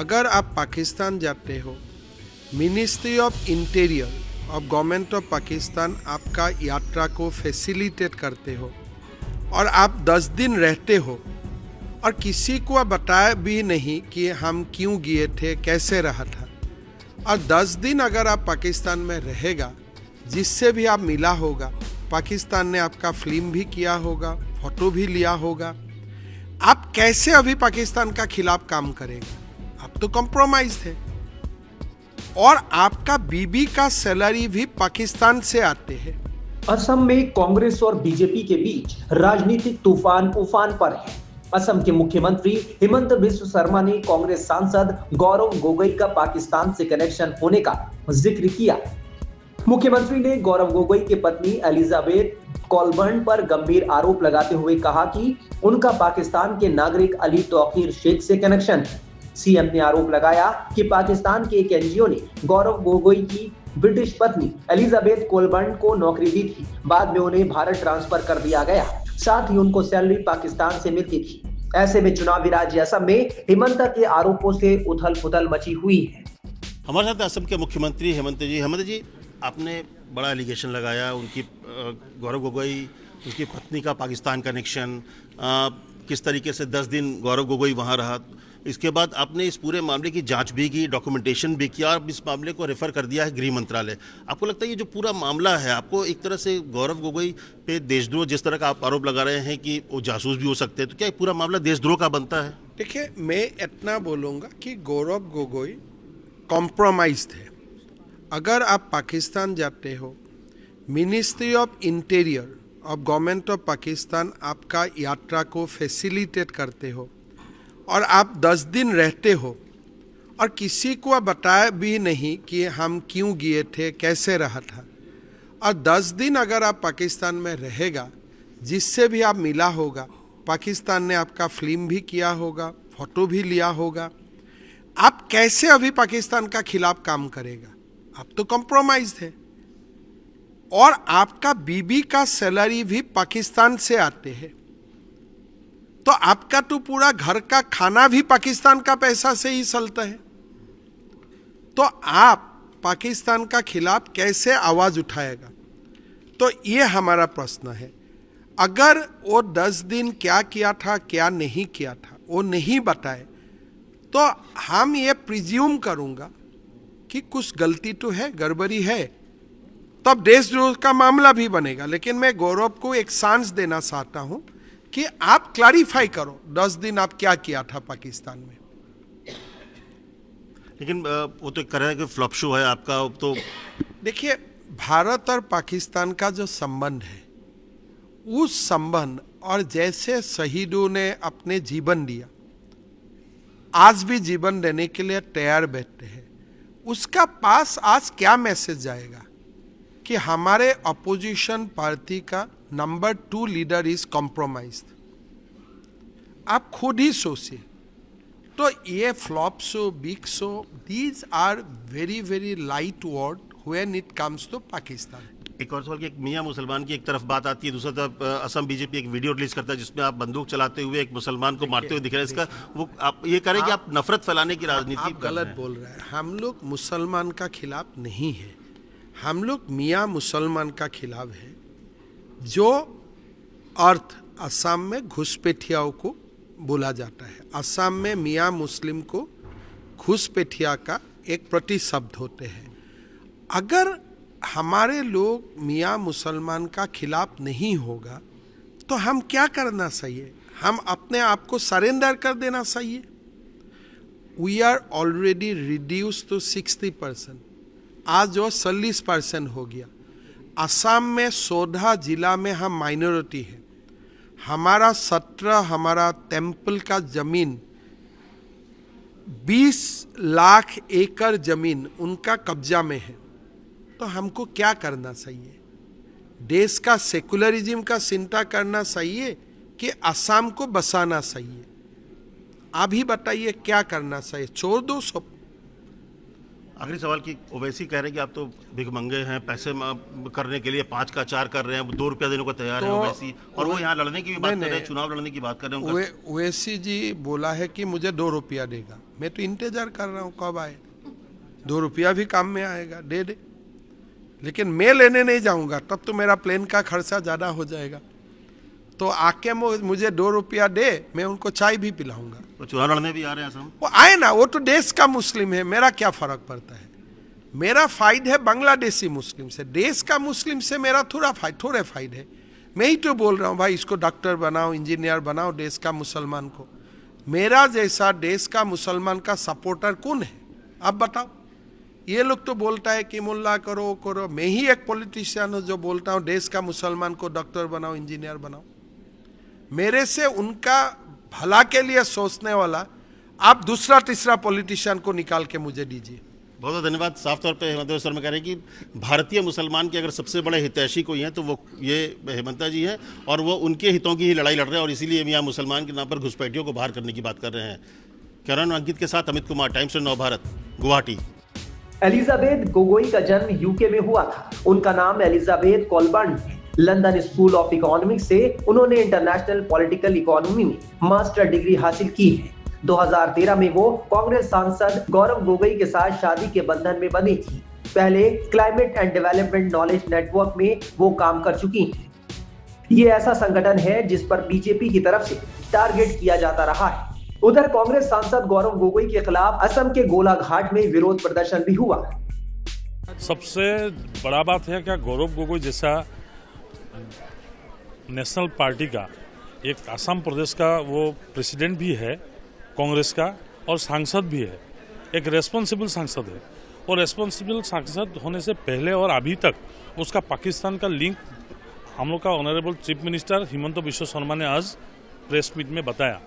अगर आप पाकिस्तान जाते हो, ministry of interior of government of Pakistan आपका यात्रा को फैसिलिटेट करते हो और आप 10 दिन रहते हो और किसी को बताया भी नहीं कि हम क्यों गए थे, कैसे रहा था, और 10 दिन अगर आप पाकिस्तान में रहेगा, जिससे भी आप मिला होगा, पाकिस्तान ने आपका फिल्म भी किया होगा, फोटो भी लिया होगा, आप कैसे अभी पाकिस्तान का खिलाफ काम करेगा? आप तो कॉम्प्रोमाइज थे और आपका बीबी का सैलरी भी पाकिस्तान से आते हैं। असम में कांग्रेस और बीजेपी के बीच राजनीतिक तूफान उफान पर है। असम के मुख्यमंत्री हिमंत बिस्व शर्मा ने कांग्रेस सांसद गौरव गोगोई का पाकिस्तान से कनेक्शन होने का जिक्र किया। मुख्यमंत्री ने गौरव गोगोई की पत्नी एलिजाबेथ कोलबर्न पर गंभीर आरोप लगाते हुए कहा कि उनका पाकिस्तान के नागरिक अली तौकीर शेख से कनेक्शन है। सीएम ने आरोप लगाया कि पाकिस्तान के एक एनजीओ ने गौरव गोगोई की ब्रिटिश पत्नी एलिजाबेथ कोलबर्न को नौकरी दी थी, बाद में उन्हें भारत ट्रांसफर कर दिया गया, साथ ही उनको सैलरी पाकिस्तान से मिलती थी। ऐसे में चुनावी राज्य असम में हिमंत के आरोपों से उथल पुथल मची हुई है। हमारे साथ असम के मुख्यमंत्री हेमंत जी, आपने बड़ा एलिगेशन लगाया उनकी गौरव गोगोई, उनकी पत्नी का पाकिस्तान कनेक्शन, किस तरीके से 10 दिन गौरव गोगोई वहाँ रहा। इसके बाद आपने इस पूरे मामले की जांच भी की, डॉक्यूमेंटेशन भी किया और इस मामले को रेफर कर दिया है गृह मंत्रालय। आपको लगता है ये जो पूरा मामला है, आपको एक तरह से गौरव गोगोई पे देशद्रोह, जिस तरह का आप आरोप लगा रहे हैं कि वो जासूस भी हो सकते हैं, तो क्या ये पूरा मामला देशद्रोह का बनता है? देखिए, मैं इतना बोलूँगा कि गौरव गोगोई कॉम्प्रोमाइज थे। अगर आप पाकिस्तान जाते हो, ministry of interior of government of Pakistan आपका यात्रा को फैसिलिटेट करते हो और आप 10 दिन रहते हो और किसी को बताया भी नहीं कि हम क्यों गए थे, कैसे रहा था, और 10 दिन अगर आप पाकिस्तान में रहेगा, जिससे भी आप मिला होगा, पाकिस्तान ने आपका फिल्म भी किया होगा, फोटो भी लिया होगा, आप कैसे अभी पाकिस्तान का खिलाफ काम करेगा? आप तो कॉम्प्रोमाइज थे और आपका बीबी का सैलरी भी पाकिस्तान से आते हैं, तो आपका तो पूरा घर का खाना भी पाकिस्तान का पैसा से ही चलता है। तो आप पाकिस्तान का खिलाफ कैसे आवाज उठाएगा? तो ये हमारा प्रश्न है। अगर वो 10 दिन क्या किया था, क्या नहीं किया था, वो नहीं बताए, तो हम ये प्रिज्यूम करूंगा कि कुछ गलती तो है, गड़बड़ी है, तब देशद्रोह का मामला भी बनेगा। लेकिन मैं गौरव को एक चांस देना चाहता हूं कि आप क्लैरिफाई करो 10 दिन आप क्या किया था पाकिस्तान में। लेकिन वो तो कह रहा है कि फ्लॉप शो है आपका। तो देखिए, भारत और पाकिस्तान का जो संबंध है, उस संबंध और जैसे शहीदों ने अपने जीवन दिया, आज भी जीवन देने के लिए तैयार बैठते हैं, उसका पास आज क्या मैसेज जाएगा कि हमारे अपोजिशन पार्टी का नंबर 2 लीडर इज कॉम्प्रोमाइज्ड? आप खुद ही सोचिए। तो ये flop show, big show, these are very very light word when it comes to Pakistan. एक और सवाल कि एक मियाँ मुसलमान की एक तरफ बात आती है, दूसरी तरफ असम बीजेपी एक वीडियो रिलीज करता है जिसमें आप बंदूक चलाते हुए एक मुसलमान को मारते हुए दिख रहे हैं। इसका वो आप ये कह रहे हैं कि आप नफरत फैलाने की राजनीति आप गलत बोल रहे हैं। हम लोग मुसलमान का खिलाफ नहीं है, हम लोग मियाँ मुसलमान का खिलाफ है, जो अर्थ असम में घुसपैठियाओं को बोला जाता है। असम में मियाँ मुस्लिम को घुसपैठिया का एक प्रतिशब्द होते हैं। अगर हमारे लोग मियाँ मुसलमान का खिलाफ नहीं होगा तो हम क्या करना चाहिए? हम अपने आप को सरेंडर कर देना चाहिए। We are already reduce to 60%, आज जो 40% हो गया। असम में 14 जिला में हम माइनॉरिटी है। हमारा 17 हमारा टेम्पल का जमीन 20 लाख एकड़ जमीन उनका कब्जा में है। तो हमको क्या करना चाहिए? देश का सेकुलरिज्म का चिंता करना चाहिए कि असम को बसाना चाहिए? आप ही बताइए क्या करना चाहिए? छोड़ दो सब। आखिरी सवाल की ओवैसी कह रहे हैं कि आप तो भिखमंगे हैं, पैसे करने के लिए 5 का 4 कर रहे हैं, 2 रुपया देने को तैयार है ओवैसी, और वो यहाँ लड़ने की भी बात कर रहे हैं, चुनाव लड़ने की बात कर रहे हैं। ओवैसी जी बोला है कि मुझे 2 रुपया देगा। मैं तो इंतजार कर रहा हूँ कब आए, 2 रुपया भी काम में आएगा, दे दे। लेकिन मैं लेने नहीं जाऊंगा, तब तो मेरा प्लेन का खर्चा ज़्यादा हो जाएगा। तो आके मुझे 2 रुपया दे, मैं उनको चाय भी पिलाऊंगा। वो चुनाव लड़ने भी आ रहे हैं असम। वो आए ना, वो तो देश का मुस्लिम है, मेरा क्या फर्क पड़ता है। मेरा फायदा है बांग्लादेशी मुस्लिम से, देश का मुस्लिम से मेरा थोड़े फायदे है। मैं ही तो बोल रहा हूँ भाई, इसको डॉक्टर बनाओ, इंजीनियर बनाओ, देश का मुसलमान को। मेरा जैसा देश का मुसलमान का सपोर्टर कौन है, आप बताओ। ये लोग तो बोलता है कि मुल्ला करो करो, मैं ही एक पॉलिटिशियन हूँ जो बोलता हूँ देश का मुसलमान को डॉक्टर बनाओ, इंजीनियर बनाओ। मेरे से उनका भला के लिए सोचने वाला आप दूसरा तीसरा पॉलिटिशियन को निकाल के मुझे दीजिए। बहुत बहुत धन्यवाद। साफ तौर पे हेमंत शर्मा कह रहे हैं कि भारतीय मुसलमान के अगर सबसे बड़े हितैषी कोई हैं तो वो ये हेमंता जी हैं, और वो उनके हितों की ही लड़ाई लड़ रहे हैं, और इसीलिए यहाँ मुसलमान के नाम पर घुसपैठियों को बाहर करने की बात कर रहे हैं। करण अंकित के साथ अमित कुमार, टाइम्स नव भारत, गुवाहाटी। एलिजाबेथ गोगोई का जन्म यूके में हुआ था। उनका नाम एलिजाबेथ कॉलबर्न है। लंदन स्कूल ऑफ इकोनॉमिक्स से उन्होंने इंटरनेशनल पॉलिटिकल इकोनॉमी में मास्टर डिग्री हासिल की है। 2013 में वो कांग्रेस सांसद गौरव गोगोई के साथ शादी के बंधन में बंधी थी। पहले climate and development knowledge network में वो काम कर चुकी हैं। ये ऐसा संगठन है जिस पर बीजेपी की तरफ से टारगेट किया जाता रहा है। उधर कांग्रेस सांसद गौरव गोगोई के खिलाफ असम के गोलाघाट में विरोध प्रदर्शन भी हुआ। सबसे बड़ा बात है क्या, गौरव गोगोई जैसा नेशनल पार्टी का एक असम प्रदेश का वो प्रेसिडेंट भी है कांग्रेस का, और सांसद भी है, एक रेस्पॉन्सिबल सांसद है। और रेस्पॉन्सिबल सांसद होने से पहले और अभी तक उसका पाकिस्तान का लिंक हम लोग का honourable chief minister Himanta Biswa Sharma ने आज प्रेस मीट में बताया।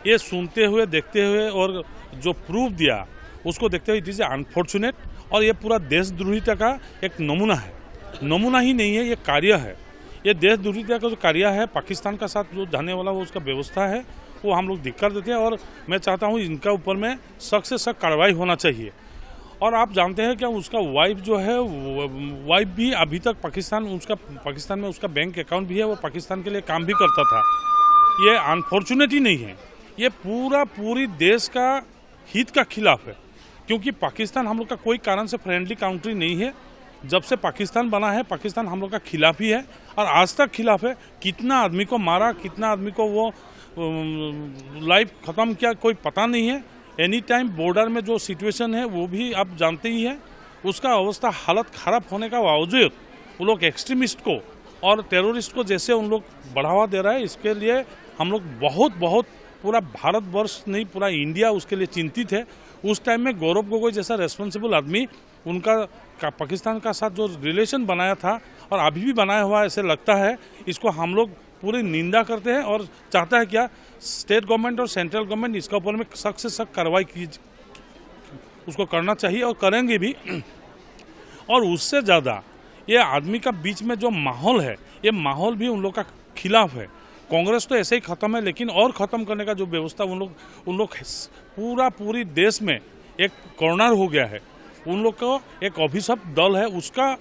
ये सुनते हुए, देखते हुए और जो प्रूफ दिया उसको देखते हुए इट इज अनफॉर्चुनेट, और ये पूरा देशद्रोहिता का एक नमूना है। नमूना ही नहीं है, ये कार्य है। ये देशद्रोहिता का जो कार्य है, पाकिस्तान का साथ जो जाने वाला वो उसका व्यवस्था है, वो हम लोग धिक्कार देते हैं। और मैं चाहता हूँ इनका ऊपर में सख्त से सख्त कार्रवाई होना चाहिए। और आप जानते हैं क्या, उसका वाइफ जो है, वाइफ भी अभी तक पाकिस्तान में उसका बैंक अकाउंट भी है, वो पाकिस्तान के लिए काम भी करता था। ये अनफॉर्चुनेट ही नहीं है, ये पूरी देश का हित का खिलाफ है। क्योंकि पाकिस्तान हम लोग का कोई कारण से फ्रेंडली कंट्री नहीं है। जब से पाकिस्तान बना है, पाकिस्तान हम लोग का खिलाफ ही है, और आज तक खिलाफ है। कितना आदमी को मारा, कितना आदमी को वो लाइफ खत्म किया, कोई पता नहीं है। एनी टाइम बॉर्डर में जो सिचुएशन है वो भी आप जानते ही है। उसका अवस्था हालत खराब होने का बावजूद वो लोग एक्सट्रीमिस्ट को और टेररिस्ट को जैसे उन लोग बढ़ावा दे रहा है, इसके लिए हम लोग बहुत पूरा भारतवर्ष नहीं, पूरा इंडिया उसके लिए चिंतित है। उस टाइम में गौरव गोगोई जैसा रेस्पॉन्सिबल आदमी, उनका पाकिस्तान का साथ जो रिलेशन बनाया था और अभी भी बनाया हुआ ऐसे लगता है, इसको हम लोग पूरी निंदा करते हैं और चाहता है क्या, स्टेट गवर्नमेंट और सेंट्रल गवर्नमेंट इसका ऊपर में सख्त से सख्त कार्रवाई की उसको करना चाहिए, और करेंगे भी। और उससे ज़्यादा ये आदमी का बीच में जो माहौल है, ये माहौल भी उन लोग का खिलाफ है। कांग्रेस तो ऐसे ही खत्म है, लेकिन और ख़त्म करने का जो व्यवस्था उन लोग पूरी देश में एक कॉर्नर हो गया है। उन लोग को एक अभिशप्त दल है, उसका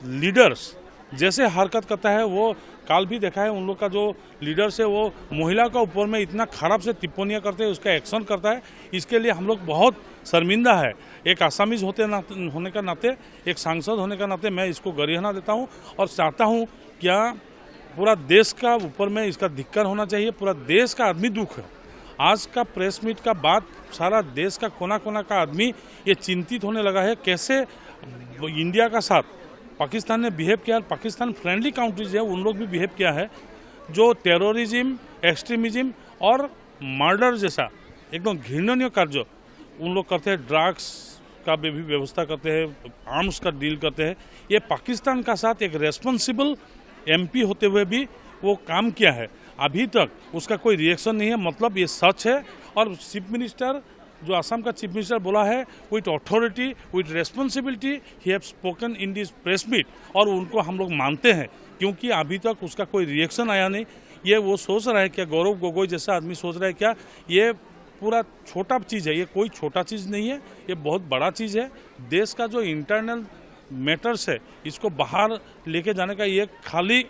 लीडर्स जैसे हरकत करता है, वो काल भी देखा है। उन लोग का जो लीडर्स है वो महिला का ऊपर में इतना खराब से टिप्पणियाँ करते हैं, उसका एक्शन करता है। इसके लिए हम लोग बहुत शर्मिंदा है। एक आसामीज होने का नाते, एक सांसद होने का नाते मैं इसको गरियाना देता हूँ और चाहता हूँ क्या पूरा देश का ऊपर में इसका धिक्कार होना चाहिए। पूरा देश का आदमी दुख है। आज का प्रेस मीट का बाद सारा देश का कोना कोना का आदमी ये चिंतित होने लगा है, कैसे इंडिया का साथ पाकिस्तान ने बिहेव किया। पाकिस्तान फ्रेंडली कंट्रीज है, उन लोग भी बिहेव किया है, जो टेररिज्म, एक्सट्रीमिज्म और मर्डर जैसा एकदम घृणनीय कार्य उन लोग करते हैं। ड्रग्स का भी व्यवस्था करते हैं, आर्म्स का डील करते हैं। ये पाकिस्तान का साथ एक रेस्पॉन्सिबल एमपी होते हुए भी वो काम किया है। अभी तक उसका कोई रिएक्शन नहीं है, मतलब ये सच है। और चीफ मिनिस्टर जो असम का चीफ मिनिस्टर बोला है, with authority, with responsibility he have spoken in this press meet, और उनको हम लोग मानते हैं क्योंकि अभी तक उसका कोई रिएक्शन आया नहीं। ये वो सोच रहा है क्या, गौरव गोगोई जैसा आदमी सोच रहा है क्या ये पूरा छोटा चीज़ है। ये कोई छोटा चीज़ नहीं है, ये बहुत बड़ा चीज़ है। देश का जो इंटरनल मैटर्स है, इसको बाहर लेके जाने का ये खाली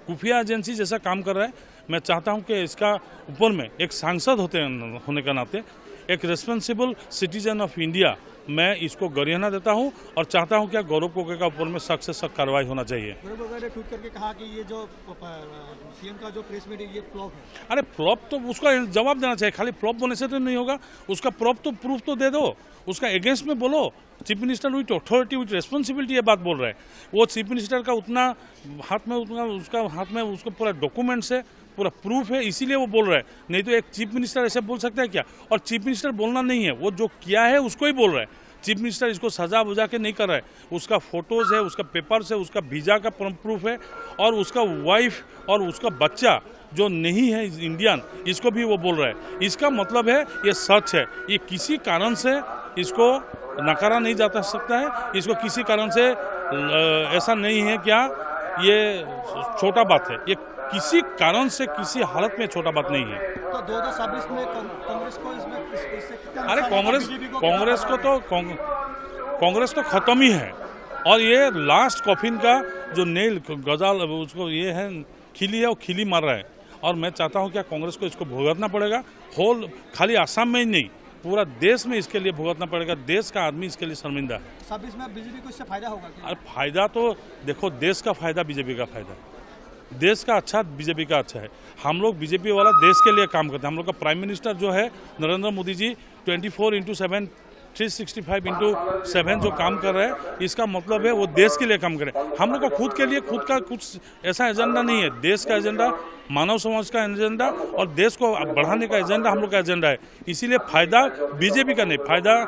खुफिया एजेंसी जैसा काम कर रहा है। मैं चाहता हूं कि इसका ऊपर में एक सांसद होने का नाते एक रेस्पॉन्सिबल सिटीजन ऑफ इंडिया मैं इसको गरियाना देता हूं और चाहता हूं कि गौरव गोगोई का ऊपर में सख्त से सख्त कार्रवाई होना चाहिए। गौरव गोगोई ने ट्वीट करके कहा कि ये जो सीएम का जो प्रेस मीट है ये फ्लॉप है। अरे फ्लॉप तो उसका जवाब देना चाहिए, खाली फ्लॉप बोलने से तो नहीं होगा, उसका प्रूफ तो दे दो, उसका अगेंस्ट में बोलो। Chief minister with authority with responsibility ये बात बोल रहा है, वो चीफ मिनिस्टर का उतना हाथ में उसका पूरा डॉक्यूमेंट्स है, पूरा प्रूफ है, इसीलिए वो बोल रहा है। नहीं तो एक चीफ मिनिस्टर ऐसे बोल सकता है क्या? और चीफ मिनिस्टर बोलना नहीं है, वो जो किया है उसको ही बोल रहा है। चीफ मिनिस्टर इसको सजा बुझा के नहीं कर रहा है, उसका फोटोज है, उसका पेपर्स है, उसका वीजा का प्रूफ है, और उसका वाइफ और उसका बच्चा जो नहीं है इंडियन, इसको भी वो बोल रहा है। इसका मतलब है ये सच है, ये किसी कारण से इसको नकारा नहीं जा सकता है, इसको किसी कारण से ऐसा नहीं है क्या ये छोटा बात है, ये किसी कारण से किसी हालत में छोटा बात नहीं है। तो 2026 में कांग्रेस को इससे कितना अरे कांग्रेस तो खत्म ही है, और ये लास्ट कॉफिन का जो नेल गजाल उसको ये है खिली है, वो खिली मार रहा है। और मैं चाहता हूँ क्या कांग्रेस को इसको भुगतना पड़ेगा, खाली आसाम में ही नहीं, पूरा देश में इसके लिए भुगतना पड़ेगा। देश का आदमी इसके लिए शर्मिंदा है। 26 में बीजेपी को इससे फायदा होगा क्या? अरे फायदा तो देखो, देश का फायदा बीजेपी का फायदा, देश का अच्छा बीजेपी का अच्छा है। हम लोग बीजेपी वाला देश के लिए काम करते हैं। हम लोग का प्राइम मिनिस्टर जो है नरेंद्र मोदी जी 24/7 365/7 जो काम कर रहे हैं, इसका मतलब है वो देश के लिए काम कर रहे हैं। हम लोग का खुद के लिए खुद का कुछ ऐसा एजेंडा नहीं है, देश का एजेंडा, मानव समाज का एजेंडा और देश को बढ़ाने का एजेंडा हम लोग का एजेंडा है। इसीलिए फायदा बीजेपी का नहीं, फायदा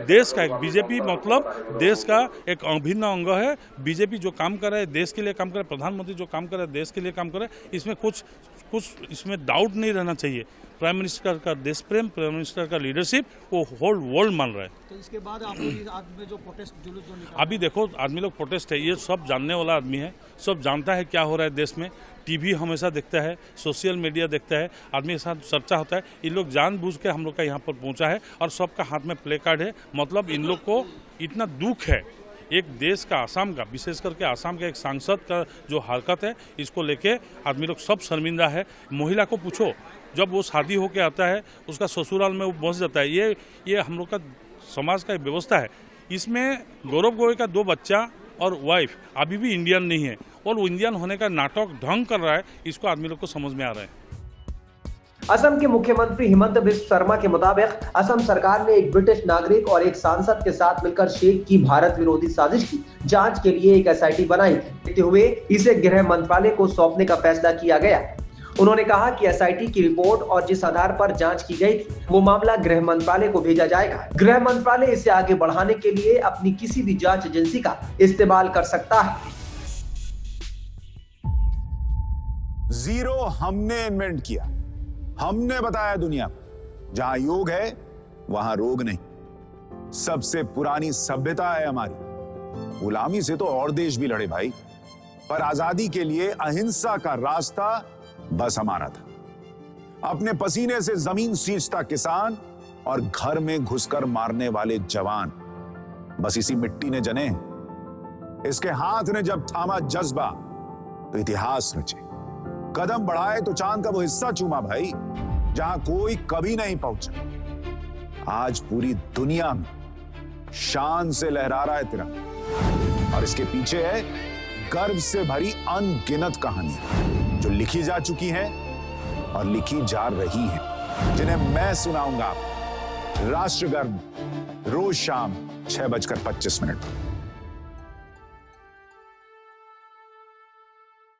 देश का है। बीजेपी मतलब देश का एक अभिन्न अंग है। बीजेपी जो काम कर रहा है देश के लिए काम कर रहा है, प्रधानमंत्री जो काम कर रहा है देश के लिए काम कर रहा है, इसमें कुछ इसमें डाउट नहीं रहना चाहिए। प्राइम मिनिस्टर का देश प्रेम, प्राइम मिनिस्टर का लीडरशिप वो होल वर्ल्ड मान रहा है। तो इसके बाद आप लोग आज में जो प्रोटेस्ट जुलूस जो निकाला, अभी देखो आदमी लोग प्रोटेस्ट है, ये सब जानने वाला आदमी है, सब जानता है क्या हो रहा है देश में। टीवी हमेशा देखता है, सोशल मीडिया देखता है, आदमी के साथ चर्चा होता है। इन लोग जानबूझ के हम लोग का यहाँ पर पहुँचा है और सबका हाथ में प्ले कार्ड है। मतलब इन लोग को इतना दुख है एक देश का, आसाम का, विशेष करके आसाम के एक सांसद का जो हरकत है, इसको लेके आदमी लोग सब शर्मिंदा है। महिला को पूछो, जब वो शादी होके आता है उसका ससुराल में वो पहुँच जाता है। ये हम लोग का समाज का व्यवस्था है। इसमें गौरव गोगोई का 2 बच्चा और वाइफ अभी भी इंडियन नहीं है, और वो इंडियन होने का नाटक ढंग कर रहा है, इसको आदमी लोग को समझ में आ रहा है। असम के मुख्यमंत्री हिमंत बिस्व शर्मा के मुताबिक असम सरकार ने एक ब्रिटिश नागरिक और एक सांसद के साथ मिलकर शेख की भारत विरोधी साजिश की जांच के लिए एक एसआईटी बनाई, देखते हुए इसे गृह मंत्रालय को सौंपने का फैसला किया गया। उन्होंने कहा कि एसआईटी की रिपोर्ट और जिस आधार पर जांच की गई थी वो मामला गृह मंत्रालय को भेजा जाएगा। गृह मंत्रालय इसे आगे बढ़ाने के लिए अपनी किसी भी जांच एजेंसी का इस्तेमाल कर सकता है। जीरो हमने इन्वेंट किया, हमने बताया दुनिया को, जहां योग है वहां रोग नहीं। सबसे पुरानी सभ्यता है हमारी। गुलामी से तो और देश भी लड़े भाई, पर आजादी के लिए अहिंसा का रास्ता बस हमारा था। अपने पसीने से जमीन सींचता किसान और घर में घुसकर मारने वाले जवान, बस इसी मिट्टी ने जने। इसके हाथ ने जब थामा जज्बा तो इतिहास रचे। कदम बढ़ाए तो चांद का वो हिस्सा चूमा भाई, जहां कोई कभी नहीं पहुंचा। आज पूरी दुनिया में शान से लहरा रहा है तिरंगा, और इसके पीछे है गर्व से भरी अनगिनत कहानियां जो लिखी जा चुकी हैं और लिखी जा रही हैं, जिन्हें मैं सुनाऊंगा राष्ट्रगर्व रोज शाम 6:25 पर।